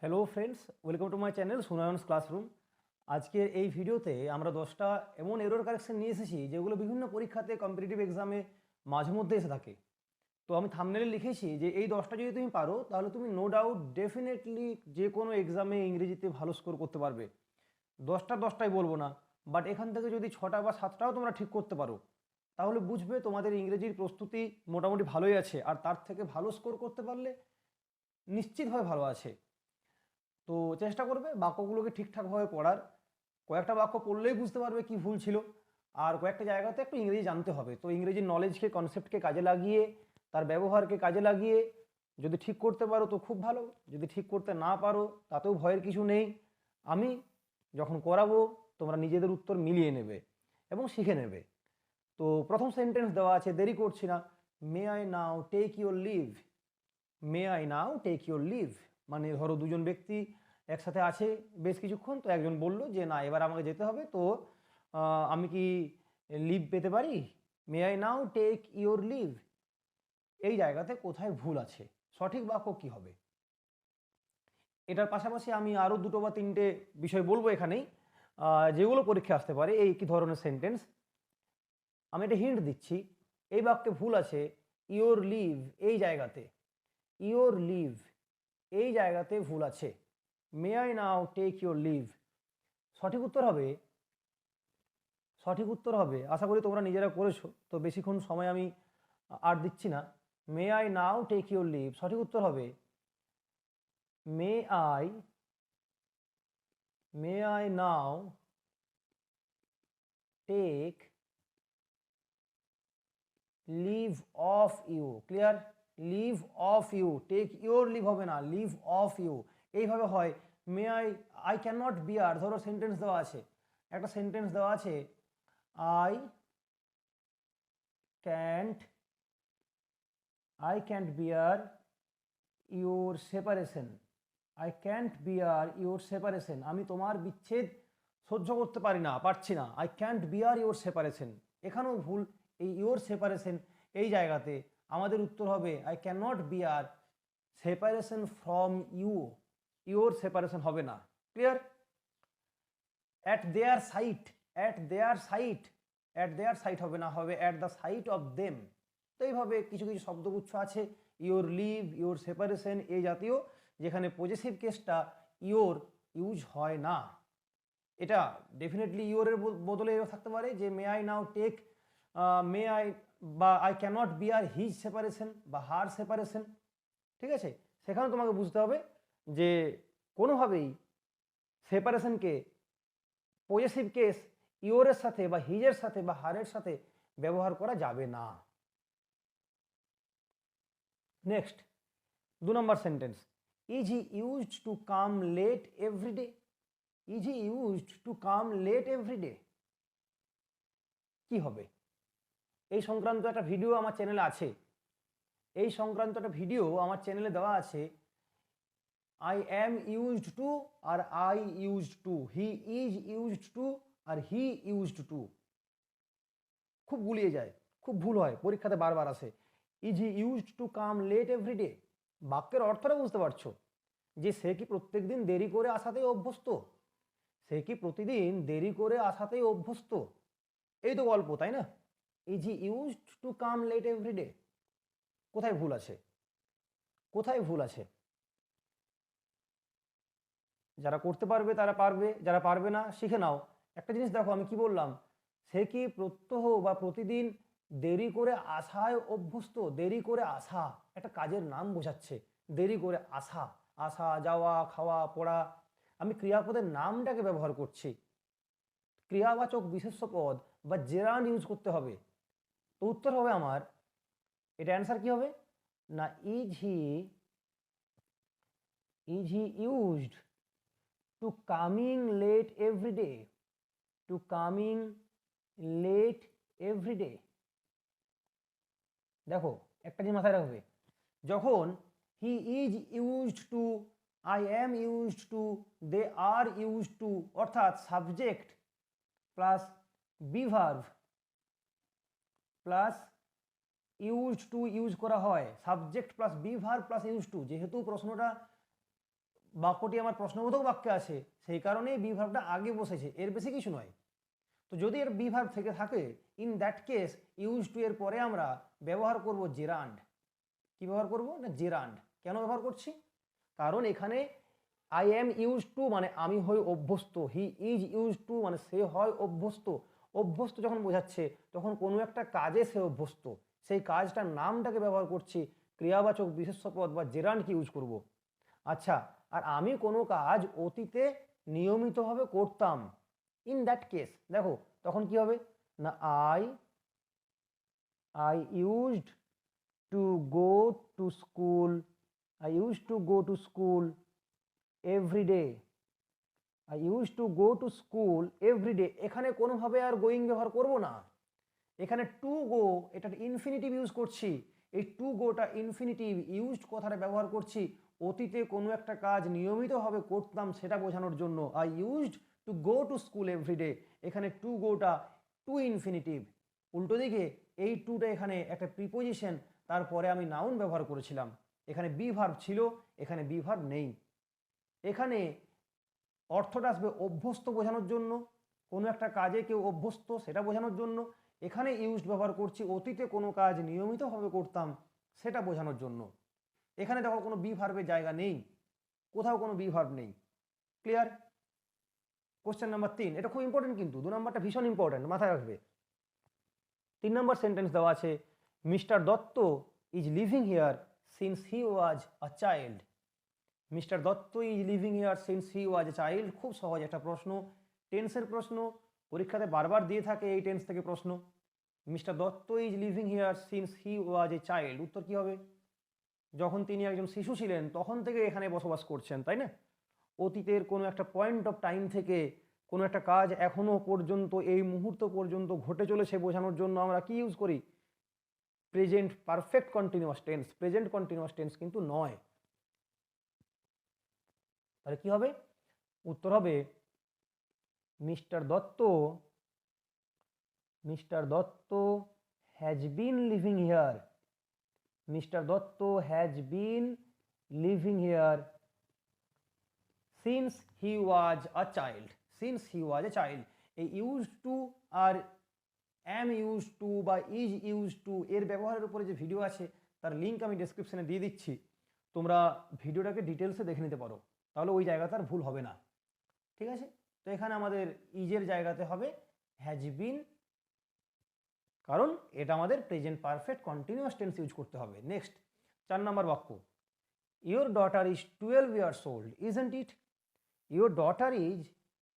Hello friends, welcome to my channel Sunayana's classroom. আজকের এই ভিডিওতে আমরা 10টা এমন এরর কারেকশন নিয়ে এসেছি যেগুলো বিভিন্ন পরীক্ষাতে কম্পিটিটিভ এক্সামে মাঝে মধ্যে এসে থাকে। তো আমি থাম্বনেলে লিখেছি যে এই 10টা যদি তুমি পারো তাহলে তুমি নো ডাউট ডেফিনেটলি যে কোনো এক্সামে ইংরেজিতে ভালো স্কোর করতে পারবে। 10টাই বলবো না, বাট এখান থেকে যদি 6টা বা 7টাও তোমরা ঠিক করতে পারো তাহলে বুঝবে তোমাদের ইংরেজির প্রস্তুতি মোটামুটি ভালোই আছে, আর তার থেকে ভালো স্কোর করতে পারলে নিশ্চিতভাবে ভালো আছে। তো চেষ্টা করবে বাক্যগুলোকে ঠিকঠাকভাবে পড়ার। কয়েকটা বাক্য পড়লেই বুঝতে পারবে কি ভুল ছিল, আর কয়েকটা জায়গাতে একটু ইংরেজি জানতে হবে। তো ইংরেজির নলেজকে, কনসেপ্টকে কাজে লাগিয়ে, তার ব্যবহারকে কাজে লাগিয়ে যদি ঠিক করতে পারো তো খুব ভালো, যদি ঠিক করতে না পারো তাতেও ভয়ের কিছু নেই। আমি যখন করাবো তোমরা নিজেদের উত্তর মিলিয়ে নেবে এবং শিখে নেবে। তো প্রথম সেন্টেন্স দেওয়া আছে, দেরি করছি না, may I now take your leave. May I now take your leave মানে ধরো দুজন ব্যক্তি একসাথে আছে বেশ কিছুক্ষণ, তো একজন বলল যে না এবার আমাকে যেতে হবে, তো আমি কি লিভ পেতে পারি? May I now take your leave, এই জায়গাতে কোথায় ভুল আছে, সঠিক বাক্য কি হবে? এটার পাশাপাশি আমি আরও দুটো বা তিনটে বিষয় বলবো এখানেই, যেগুলো পরীক্ষা আসতে পারে এই কি ধরনের সেন্টেন্স। আমি একটা হিন্ট দিচ্ছি, এই বাক্যে ভুল আছে ইওর লিভ, এই জায়গাতে ইওর লিভ এই জায়গাতে ভুল আছে। May I now take your leave সঠিক উত্তর হবে আশা করি তোমরা নিজেরা করেছো, তো বেশিক্ষণ সময় আমি আর দিচ্ছি না। May I now take your leave সঠিক উত্তর হবে may I may I now take leave of you. Clear? Leave of you, take your leave হবে না, লিভ অফ ইউ এইভাবে হয়। May I can not bear, ধরো সেন্টেন্স দেওয়া আছে, একটা সেন্টেন্স দেওয়া আছে, I can't I can't bear your separation. I can't bear your separation, আমি তোমার বিচ্ছেদ সহ্য করতে পারছি না। I can't bear your separation, এখানেও ভুল। এই ইউর সেপারেশন এই জায়গাতে আমাদের উত্তর হবে I can not bear separation from you, your separation হবে না। Clear? At their sight, at their sight হবে না, হবে at the sight of them. তো এইভাবে কিছু কিছু শব্দগুচ্ছ আছে, ইওর লিভ, ইওর সেপারেশন এই জাতীয়, যেখানে পজেসিভ কেসটা ইওর ইউজ হয় না। এটা ডেফিনেটলি ইওরের বদলে এও থাকতে পারে যে may I now take, may I বা I cannot bear his separation বা হার সেপারেশন। ঠিক আছে? সেখানে তোমাকে বুঝতে হবে যে কোনোভাবেই সেপারেশনকে পজেসিভ কেস ইওরের সাথে বা হিজের সাথে বা হারের সাথে ব্যবহার করা যাবে না। Next, 2 number sentence, is he used to come late everyday. Is he used to come late everyday কি হবে? এই সংক্রান্ত একটা ভিডিও আমার চ্যানেলে আছে, দেওয়া আছে। আই অ্যাম ইউজড টু আর I used to, he is used to আর হি ইউজড টু খুব গুলিয়ে যায়, খুব ভুল হয়, পরীক্ষাতে বারবার আসে। Is he used to come late everyday, বাক্যের অর্থটা বুঝতে পারছো যে সে কি প্রত্যেকদিন দেরি করে আসাতেই অভ্যস্ত, এই তো গল্প, তাই না? Is he used to come late everyday, কোথায় ভুল আছে? যারা করতে পারবে তারা পারবে, যারা পারবে না শিখে নাও। একটা জিনিস দেখো, আমি কি বললাম, সে কি প্রত্যহ বা প্রতিদিন দেরি করে আসায় অভ্যস্ত? দেরি করে আসা একটা কাজের নাম বোঝাচ্ছে, দেরি করে আসা, আসা যাওয়া খাওয়া পড়া, আমি ক্রিয়াপদের নামটাকে ব্যবহার করছি। ক্রিয়াবাচক বিশেষ্য পদ বা জেরান্ড ইউজ করতে হবে। তো উত্তর হবে আমার, এটা অ্যান্সার কি হবে না, is he used to coming late everyday, to coming late everyday. দেখো একটা জিনিস মাথায় রাখবে, যখন he is used to, I am used to, they are used to, অর্থাৎ subject plus be verb plus used to use করা হয়, subject plus be verb plus use to, যেহেতু প্রশ্নটা বাক্যটি আমার প্রশ্নবোধক বাক্যে আছে, সেই কারণেই বি ভার্বটা আগে বসেছে, এর বেশি কিছু নয়। তো যদি এর বি ভার্ব থেকে থাকে, in that case use to এর পরে আমরা ব্যবহার করব জেরান্ড। কি ব্যবহার করব না, জেরান্ড। কেন ব্যবহার করছি? কারণ এখানে আই এম ইউজ টু মানে আমি হই অভ্যস্ত, হি ইজ ইউজ টু মানে সে হয় অভ্যস্ত। অভ্যস্ত যখন বোঝাচ্ছে তখন কোনো একটা কাজে সে অভ্যস্ত, সেই কাজটার নামটাকে ব্যবহার করছি, ক্রিয়াবাচক বিশেষ্য পদ বা জেরান্ডকে ইউজ করব। আচ্ছা, আর আমি কোনো কাজ অতীতে নিয়মিতভাবে করতাম, ইন দ্যাট কেস দেখো তখন কি হবে না, I used to go to school, I use to go to school every day, I use to go to school every day. এখানে কোনোভাবে আর গোয়িং ব্যবহার করব না, এখানে টু গো এটা ইনফিনিটিভ ইউজ করছি। এই টু গোটা ইনফিনিটিভ ইউজড কথাটা ব্যবহার করছি অতীতে কোনো একটা কাজ নিয়মিতভাবে করতাম সেটা বোঝানোর জন্য। I used to go to school everyday, এখানে টু গোটা টু ইনফিনিটিভ। উল্টো দিকে এই টুটা এখানে একটা প্রিপোজিশন, তারপরে আমি নাউন ব্যবহার করেছিলাম। এখানে বি ভার্ব ছিল, এখানে বি ভার্ব নেই। এখানে অর্থটা আসবে অভ্যস্ত বোঝানোর জন্য, কোনো একটা কাজে কেউ অভ্যস্ত সেটা বোঝানোর জন্য। এখানে ইউজড ব্যবহার করছি অতীতে কোনো কাজ নিয়মিতভাবে করতাম সেটা বোঝানোর জন্য। এখানে দেখো কোনো বি ভার্বের জায়গা নেই, কোথাও কোনো বি ভার্ব নেই। ক্লিয়ার? কোশ্চেন নাম্বার 3, এটা খুব ইম্পর্টেন্ট, কিন্তু 2 নম্বরটা ভীষণ ইম্পর্টেন্ট, মাথায় রাখবে। 3 নম্বর সেন্টেন্স দেওয়া আছে, mister Dutta is living here since he was a child. Mister Dutta is living here since he was a child. খুব সহজ একটা প্রশ্ন, টেন্সের প্রশ্ন, পরীক্ষাতে বারবার দিয়ে থাকে এই টেন্স থেকে প্রশ্ন। Mister Dutta is living here since he was a child, উত্তর কি হবে? যখন তিনি একজন শিশু ছিলেন তখন থেকে এখানে বসবাস করছেন, তাই না? অতীতের কোনো একটা পয়েন্ট অফ টাইম থেকে কোনো একটা কাজ এখনো পর্যন্ত এই মুহূর্ত পর্যন্ত ঘটে চলেছে বোঝানোর জন্য আমরা কি ইউজ করি? Present perfect continuous tense. Present continuous tense কিন্তু নয়। তাহলে কি হবে? উত্তর হবে Mr Dutta has been living here, Mr Dutta has been living here since he was a child. Since he was a child, এই use to are am use to বা is use to এর ব্যবহারের উপরে যে ভিডিও আছে তার লিঙ্ক আমি ডেসক্রিপশনে দিয়ে দিচ্ছি, তোমরা ভিডিওটাকে ডিটেলসে দেখে নিতে পারো, তাহলে ওই জায়গাতে আর ভুল হবে না। ঠিক আছে? তো এখানে আমাদের ইজের জায়গাতে হবে হ্যাজ বিন, কারণ এটা আমাদের present perfect continuous tense use করতে হবে। নেক্সট 4 নম্বর বাক্য, your daughter is 12 years old isn't it. Your daughter is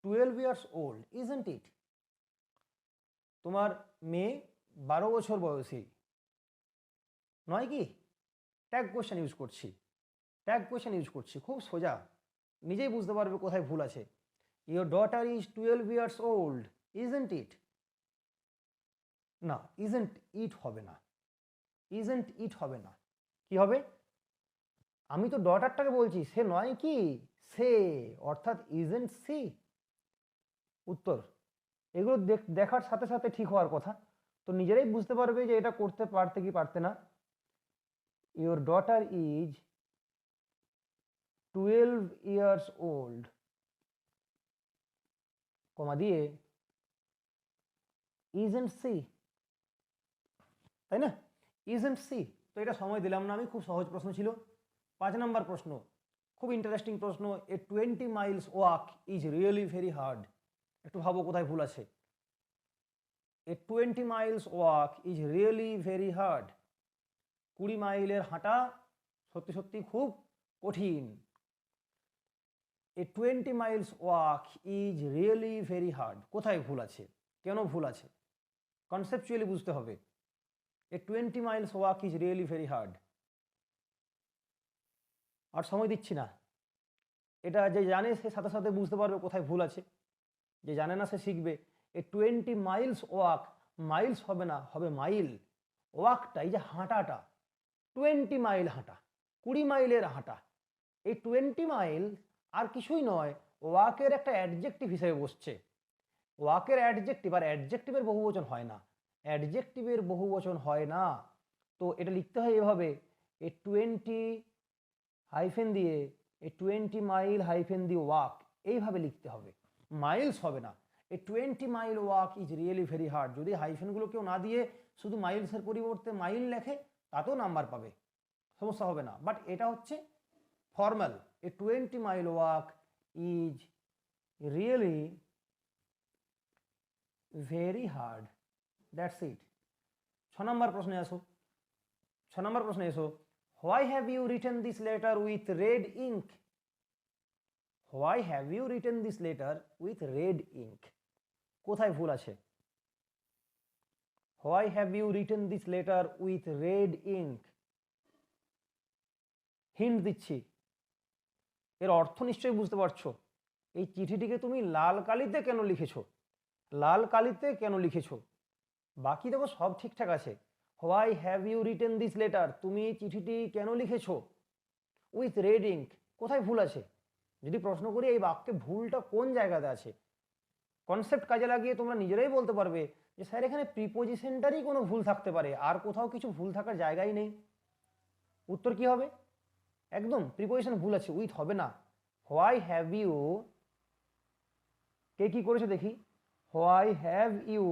12 years old isn't it. তোমার মেয়ে 12 বছর বয়সী নয় কি? ট্যাগ কোয়েশ্চেন ইউজ করছি, ট্যাগ কোয়েশ্চেন ইউজ করছি, খুব সোজা, নিজেই বুঝতে পারবে কোথায় ভুল আছে। Your daughter is 12 years old isn't it. না, ইজন্ট ইট হবে না, ইজন্ট ইট হবে না। কি হবে? আমি তো ডটারটাকে বলছি, সে নয় কি, সে, অর্থাৎ ইজন্ট সি। উত্তর এগুলো দেখার সাথে সাথে ঠিক হওয়ার কথা, তো নিজেরাই বুঝতে পারবে যে এটা করতে পারতে কি পারতে না। Your daughter is 12 years old, comma দিয়ে ইজন্ট সি, তাই না? Isn't she. তো এটা সময় দিলাম না আমি, খুব সহজ প্রশ্ন ছিল। 5 নম্বর প্রশ্ন, খুব ইন্টারেস্টিং প্রশ্ন, a 20 miles walk is really very hard. একটু ভাবো কোথায় ভুল আছে। A 20 miles walk is really very hard. 20 মাইলের হাঁটা সত্যি সত্যি খুব কঠিন। A 20 miles walk is really very hard, কোথায় ভুল আছে, কেন ভুল আছে, কনসেপচুয়ালি বুঝতে হবে। A 20 miles walk is really very hard. আর সময় দিচ্ছি না, এটা যে জানে সে সাথে সাথে বুঝতে পারবে কোথায় ভুল আছে, যে জানে না সে শিখবে। এ 20 মাইলস ওয়াক, মাইলস হবে না, হবে মাইল। ওয়াকটা এই যে হাঁটাটা, 20 মাইল হাঁটা, 20 মাইলের হাঁটা, এই 20 মাইল আর কিছুই নয়, ওয়াকের একটা অ্যাডজেক্টিভ হিসেবে বসছে। ওয়াকের অ্যাডজেক্টিভ, আর অ্যাডজেক্টিভের বহুবচন হয় না, অ্যাডজেক্টিভের বহুবচন হয় না। তো এটা লিখতে হয় এভাবে, এ 20 হাইফেন দিয়ে এ 20 মাইল হাইফেন দিয়ে ওয়াক, এইভাবে লিখতে হবে, মাইলস হবে না। এ 20 mile walk is really very hard. যদি হাইফেনগুলো কেউ না দিয়ে শুধু মাইলসের পরিবর্তে মাইল লেখে তাতেও নাম্বার পাবে, সমস্যা হবে না। বাট এটা হচ্ছে formal, a 20 mile walk is really very hard, that's it. 6 number প্রশ্নে আসো। 6 নম্বর প্রশ্নে এসো, why have you written this letter with red ink? Why have you written this letter with red ink? কোথায় ভুল আছে? Why have you written this letter with red ink? Hint দিচ্ছি, এর অর্থ নিশ্চয়ই বুঝতে পারছো। এই চিঠিটিকে তুমি লাল কালিতে কেন লিখেছো? লাল কালিতে কেন লিখেছো? বাকি দেখো সব ঠিকঠাক আছে। Why have you written this letter, তুমি এই চিঠিটি কেন লিখেছো উইথ রেড ইঙ্ক? কোথায় ভুল আছে? যদি প্রশ্ন করি এই বাক্যে ভুলটা কোন জায়গাতে আছে, কনসেপ্ট কাজে লাগিয়ে তোমরা নিজেরাই বলতে পারবে যে স্যার এখানে প্রিপোজিশনটারই কোনো ভুল থাকতে পারে, আর কোথাও কিছু ভুল থাকার জায়গাই নেই। উত্তর কি হবে? একদম প্রিপোজিশন ভুল আছে, উইথ হবে না। হোয়াই হ্যাভ ইউ, কে কি করেছে দেখি, why have you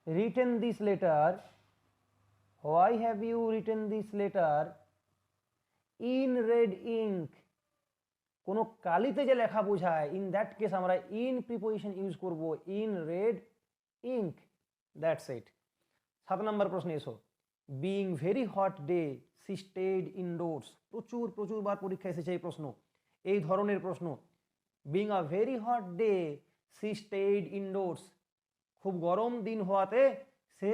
written this letter, why have you written this letter in red ink? কোনো কালিতে যে লেখা বোঝায়, ইন দ্যাট কেস আমরা ইন প্রিপোজিশন ইউজ করব, in red ink, that's it. 7 number প্রশ্নে এসো, being very hot day she stayed indoors. প্রচুর বার পরীক্ষা এসেছে এই প্রশ্ন, এই ধরনের প্রশ্ন। Being a very hot day she stayed indoors, খুব গরম দিন হওয়াতে সে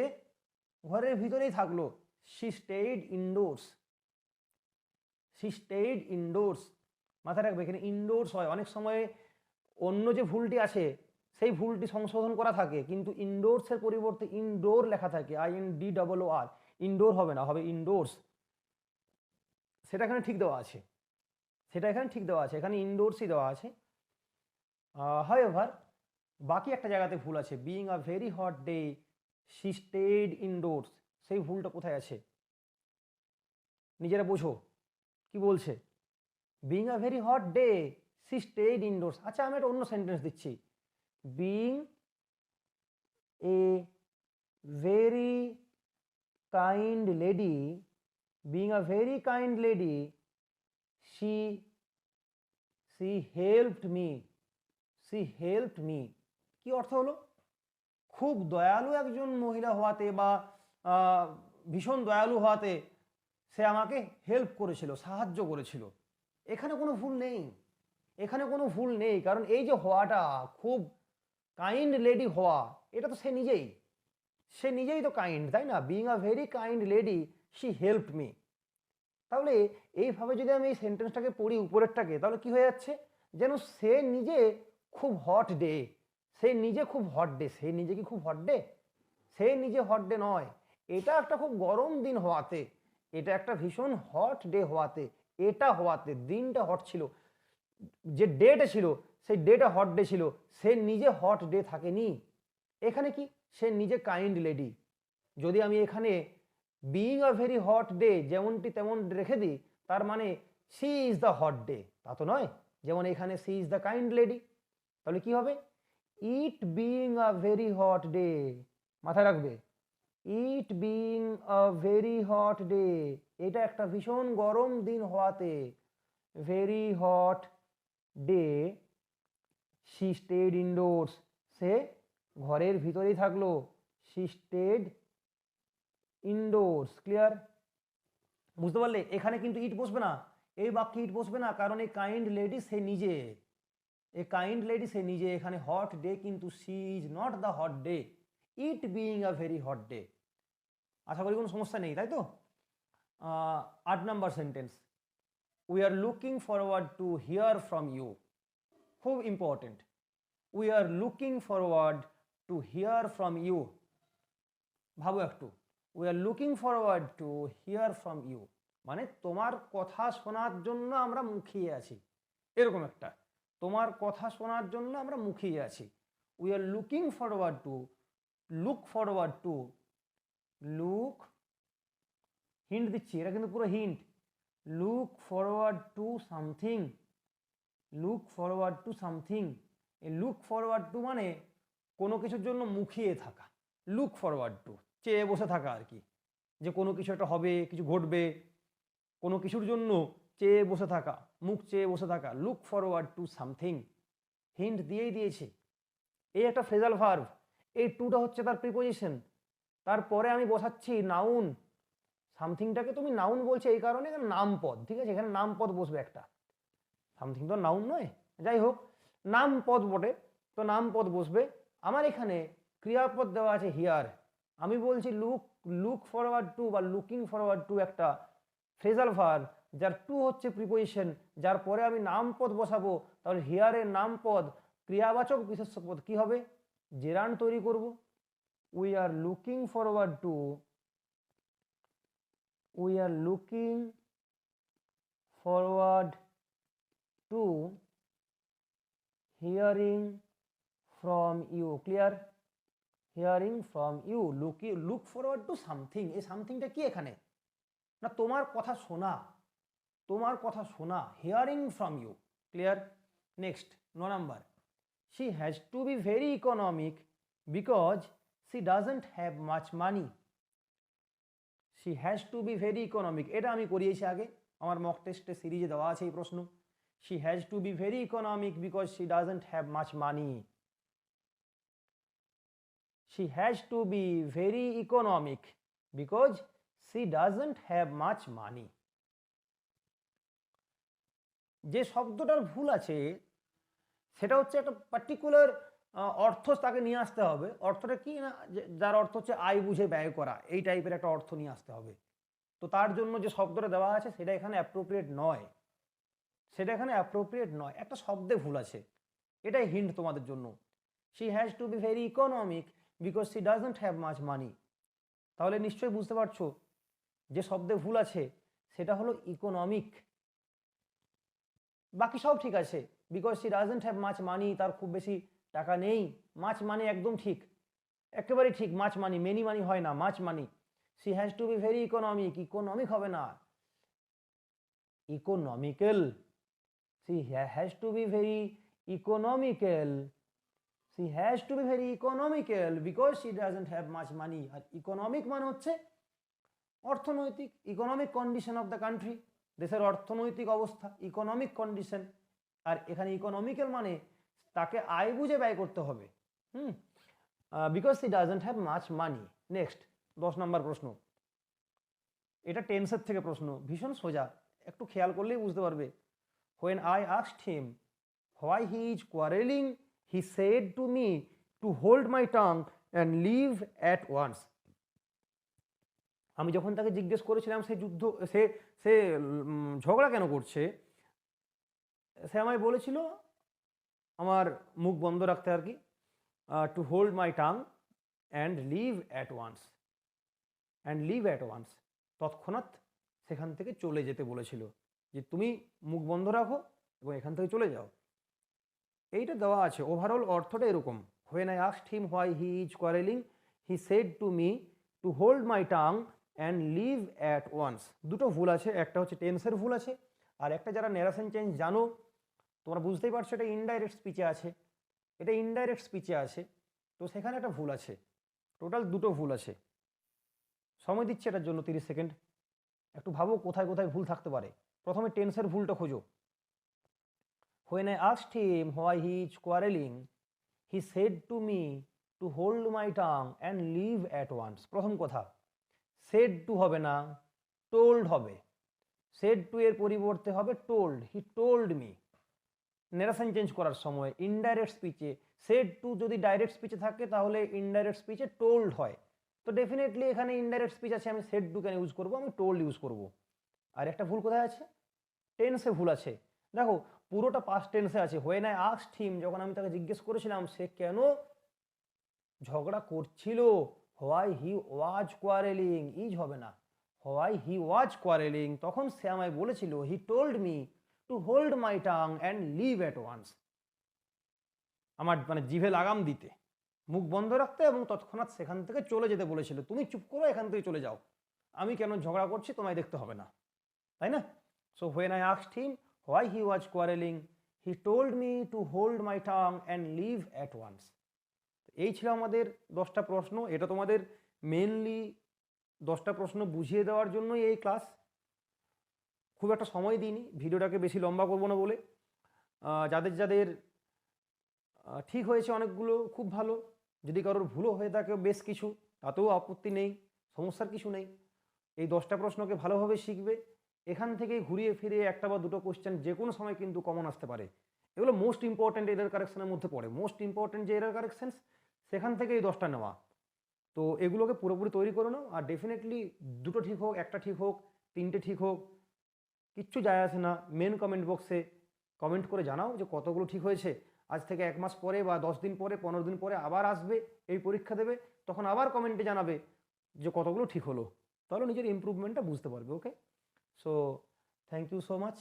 ঘরের ভিতরেই থাকলো, she stayed indoors, she stayed indoors. মাথায় রাখবে এখানে ইনডোরস হয়, অনেক সময় অন্য যে ভুলটি আছে সেই ভুলটি সংশোধন করা থাকে, কিন্তু ইনডোরসের পরিবর্তে ইনডোর লেখা থাকে, INDOOR, ইনডোর হবে না, হবে ইনডোরস। সেটা এখানে ঠিক দেওয়া আছে, সেটা এখানে ঠিক দেওয়া আছে, এখানে ইনডোরসই দেওয়া আছে। হাউএভার বাকি একটা জায়গাতে ভুল আছে, being a very hot day she stayed indoors, সেই ভুলটা কোথায় আছে নিজেরা বোঝো কি বলছে। Being a very hot day she stayed indoors. আচ্ছা আমি একটা অন্য সেন্টেন্স দিচ্ছি, being a very kind lady, being a very kind lady she helped me, she helped me. কি অর্থ হলো? খুব দয়ালু একজন মহিলা হওয়াতে বা ভীষণ দয়ালু হওয়াতে সে আমাকে হেল্প করেছিল, সাহায্য করেছিল। এখানে কোনো ভুল নেই, এখানে কোনো ভুল নেই, কারণ এই যে হওয়াটা, খুব কাইন্ড লেডি হওয়া, এটা তো সে নিজেই তো কাইন্ড, তাই না? Being a very kind lady she helped me. তাহলে এইভাবে যদি আমি এই সেন্টেন্সটাকে পড়ি উপরেরটাকে, তাহলে কি হয়ে যাচ্ছে, যেন সে নিজে খুব হট ডে, সে নিজে খুব হট ডে, সে নিজে কি খুব হট ডে? সে নিজে হট ডে নয়, এটা একটা খুব গরম দিন হওয়াতে, এটা একটা ভীষণ হট ডে হওয়াতে, এটা হওয়াতে, দিনটা হট ছিল, যে ডেটা ছিল সেই ডেটা হট ডে ছিল, সে নিজে হট ডে থাকেনি। এখানে কি, সে নিজে কাইন্ড লেডি। যদি আমি এখানে being a very hot day যেমনটি তেমন রেখে দিই, তার মানে she is the hot day, তা তো নয়। যেমন এখানে she is the kind lady, তাহলে কি হবে, it being a very hot day, মাথায় রাখবে, it being a very hot day, এটা একটা ভীষণ গরম দিন হওয়াতে, very hot day she stayed indoors, সে ঘরের ভিতরেই থাকলো, শি স্টেড ইনডোরস। ক্লিয়ার? বুঝতে পারলে? এখানে কিন্তু ইট বসবে না, এই বাক্যে ইট বসবে না, কারণ এই কাইন্ড লেডি সে নিজে, এ কাইন্ড লেডি সে নিজে, এখানে হট ডে কিন্তু she is not the hot day, it being a very hot day. আশা করি কোনো সমস্যা নেই, তাই তো? 8 number sentence, we are looking forward to hear from you. খুব important, we are looking forward to hear from you. ভাবো একটু, we are looking forward to hear from you মানে তোমার কথা শোনার জন্য আমরা মুখিয়ে আছি, এরকম একটা, তোমার কথা শোনার জন্য আমরা মুখিয়ে আছি। We are looking forward two, look forward two, look, hint দিচ্ছি, এটা কিন্তু পুরো hint, look forward to something, look forward to something. এই লুক ফরওয়ার্ড টু মানে কোনো কিছুর জন্য মুখিয়ে থাকা, লুক ফরওয়ার্ড টু চেয়ে বসে থাকা আর কি, যে কোনো কিছু একটা হবে, কিছু ঘটবে, কোনো কিছুর জন্য চেয়ে বসে থাকা, মুখ চেয়ে বসে থাকা, look forward to something. Hint দিয়েই দিয়েছে, এই একটা ফ্রেজাল ভার্ব, এই টুটা হচ্ছে তার প্রিপোজিশন, তারপরে আমি বসাচ্ছি নাউন। সামথিংটাকে তুমি নাউন বলছে এই কারণে নামপদ, ঠিক আছে, এখানে নামপদ বসবে একটা, সামথিং তো নাউন নয়, যাই হোক নামপদ বটে, তো নামপদ বসবে। আমার এখানে ক্রিয়াপদ দেওয়া আছে হিয়ার, আমি বলছি লুক, লুক ফরওয়ার্ড টু বা লুকিং ফরওয়ার্ড টু একটা ফ্রেজাল ভার্ব, যার টু হচ্ছে প্রিপোজিশন, যার পরে আমি নামপদ বসাবো, তাহলে হিয়ারের নামপদ ক্রিয়াবাচক বিশেষ্য পদ কি হবে, জেরান্ড তৈরি করব। We are looking forward to, we are looking forward to hearing from you, clear, hearing from you, look forward to something. এই সামথিংটা কি এখানে, না তোমার কথা শোনা, তোমার কথা শোনা, hearing from you, clear. Next 9 number, she has to be very economic because she doesn't have much money. She has to be very economic, এটা আমি করিয়েছি আগে, আমার মক টেস্টে সিরিজে দেওয়া আছে এই প্রশ্ন। She has to be very economic because she doesn't have much money. She has to be very economic because she doesn't have much money. যে শব্দটার ভুল আছে সেটা হচ্ছে একটা পার্টিকুলার অর্থ তাকে নিয়ে আসতে হবে। অর্থটা কি না, যার অর্থ হচ্ছে আয় বুঝে ব্যয় করা, এই টাইপের একটা অর্থ নিয়ে আসতে হবে। তো তার জন্য যে শব্দটা দেওয়া আছে সেটা এখানে অ্যাপ্রোপ্রিয়েট নয়, সেটা এখানে অ্যাপ্রোপ্রিয়েট নয়, একটা শব্দে ভুল আছে, এটাই হিন্ট তোমাদের জন্য। She has to be very economic because she doesn't have much money. তাহলে নিশ্চয়ই বুঝতে পারছো যে শব্দে ভুল আছে সেটা হলো ইকোনমিক, বাকি সব ঠিক আছে। Because she doesn't have much মানি, তার খুব বেশি টাকা নেই, মাচ মানি একদম ঠিক, একেবারেই ঠিক, মাচ মানি, মেনি মানি হয় না, much money. She has to be very economic, economic হবে না, economical. She has to be very economical, she has to be very economical because she doesn't have much money। আর economic মানে হচ্ছে অর্থনৈতিক, economic condition of the country, দেশের অর্থনৈতিক অবস্থা, economic condition. আর এখানে ইকোনমিক্যাল মানে তাকে আয় বুঝে ব্যয় করতে হবে, because she doesn't have much money। Next 10 নম্বর প্রশ্ন, এটা টেন্সের থেকে প্রশ্ন, ভীষণ সোজা, একটু খেয়াল করলেই বুঝতে পারবে। when I asked him why he is quarreling, he said to me to hold my tongue and leave at once। আমি যখন তাকে জিজ্ঞেস করেছিলাম সে যুদ্ধ সে সে ঝগড়া কেন করছে, সে আমায় বলেছিল আমার মুখ বন্ধ রাখতে আর কি, to hold my tongue and leave at once, and leave at once, তৎক্ষণাৎ সেখান থেকে চলে যেতে বলেছিল, যে তুমি মুখ বন্ধ রাখো এবং এখান থেকে চলে যাও, এইটা দেওয়া আছে। ওভারঅল অর্থটা এরকম, when I asked him why he is quarreling, he said to me to hold my tongue and leave at once। দুটো ভুল আছে, একটা হচ্ছে টেন্সের ভুল আছে, আর একটা যারা ন্যারেশন চেঞ্জ জানো তোমরা বুঝতেই পারছো এটা ইনডাইরেক্ট স্পিচে আছে, এটা ইনডাইরেক্ট স্পিচে আছে, তো সেখানে একটা ভুল আছে, টোটাল দুটো ভুল আছে। সময় দিচ্ছে এটার জন্য 30 সেকেন্ড, একটু ভাবো কোথায় কোথায় ভুল থাকতে পারে। প্রথমে টেন্সের ভুলটা খোঁজো। when I asked him why he is quarreling, he said to me to hold my tongue and leave at once। প্রথম কথা, said to হবে না, told হবে, said to এর পরিবর্তে হবে told, he told me। Narration change করার সময় ইনডাইরেক্ট স্পিচে said to যদি ডাইরেক্ট স্পিচে থাকে তাহলে ইনডাইরেক্ট স্পিচে told হয়, তো ডেফিনেটলি এখানে ইনডাইরেক্ট স্পিচ আছে, আমি said to কেন ইউজ করবো, আমি told ইউজ করব। আর একটা ভুল কোথায় আছে, টেন্সে ভুল আছে। দেখো পুরোটা পাস্ট টেন্সে আছে, when I asked him যখন আমি তাকে জিজ্ঞেস করেছিলাম সে কেন ঝগড়া করছিল, why he was quarreling, is হবে না, why he was quarreling, তখন সে আমায় বলেছিল he told me to hold my tongue and leave at once। আমার মানে জিভে লাগাম দিতে, মুখ বন্ধ রাখতে এবং তৎক্ষণাৎ সেখান থেকে চলে যেতে বলেছিল, তুমি চুপ করো এখান থেকে চলে যাও, আমি কেন ঝগড়া করছি তোমায় দেখতে হবে না, তাই না। So when I asked him why he was quarreling, he told me to hold my tongue and leave at once. এই ছিল আমাদের 10টা প্রশ্ন। এটা তোমাদের মেনলি 10টা প্রশ্ন বুঝিয়ে দেওয়ার জন্যই এই ক্লাস। খুব একটা সময় দিইনি, ভিডিওটাকে বেশি লম্বা করবো না বলে। যাদের যাদের ঠিক হয়েছে অনেকগুলো খুব ভালো, যদি কারোর ভুলও হয়ে থাকে বেশ কিছু, তাতেও আপত্তি নেই, সমস্যার কিছু নেই। এই 10টা প্রশ্নকে ভালোভাবে শিখবে। এখান থেকে ঘুরিয়ে ফিরিয়ে একটা বা দুটো কোশ্চেন যে কোনো সময় কিন্তু কমন আসতে পারে। এগুলো মোস্ট ইম্পর্ট্যান্ট এরর কারেকশনের মধ্যে পড়ে। মোস্ট ইম্পর্ট্যান্ট যে এরর কারেকশনস, সেখান থেকে এই 10টা নেওয়া। তো এগুলোকে পুরোপুরি তৈরি করে নাও। আর ডেফিনেটলি দুটো ঠিক হোক, একটা ঠিক হোক, 3টে ঠিক হোক, কিচ্ছু যায় আসে না। মেন কমেন্ট বক্সে কমেন্ট করে জানাও যে কতগুলো ঠিক হয়েছে। আজ থেকে 1 মাস পরে বা 10 দিন পরে, 15 দিন পরে আবার আসবে এই পরীক্ষা দেবে, তখন আবার কমেন্টে জানাবে যে কতগুলো ঠিক হলো। তাহলে নিজের ইমপ্রুভমেন্টটা বুঝতে পারবে। Okay, so thank you so much.